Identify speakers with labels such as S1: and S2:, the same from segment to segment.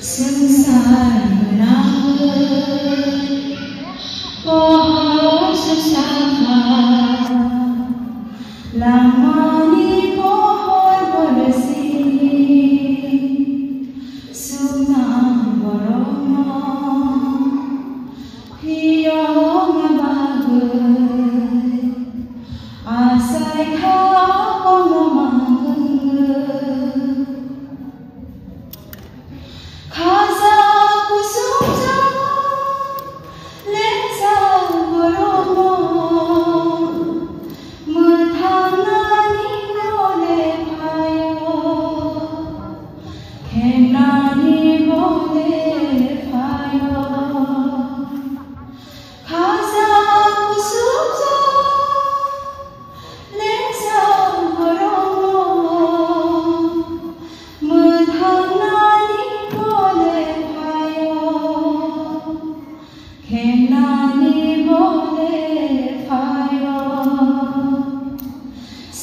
S1: Sengsara menanggung pohon sesama, lama di pohon bersih, sungai berono, hiong bagus, asai kau memanggung.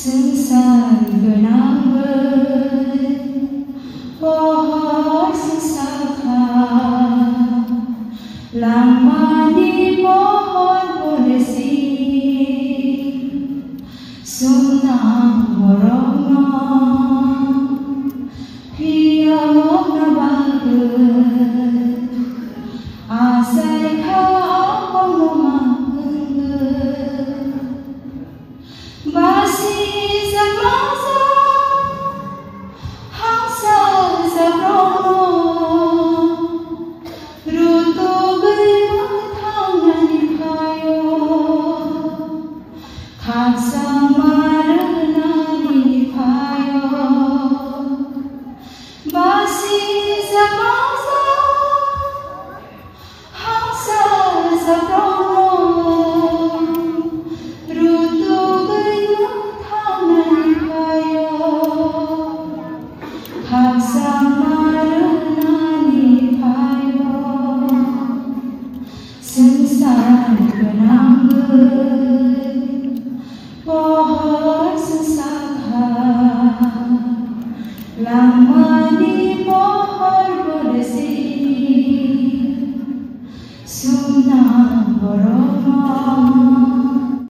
S1: Sengsara benanggung pohon sesaka, lama di pohon bersih, sunang berono, hiong bagus, asai kau memanggung. Masih semasa hangsa sabrono, rutu bertangan di kayu, kaksa marana di kayu. Masih semasa hangsa sabrono, sengsara benanggung pohon sesaka, lama di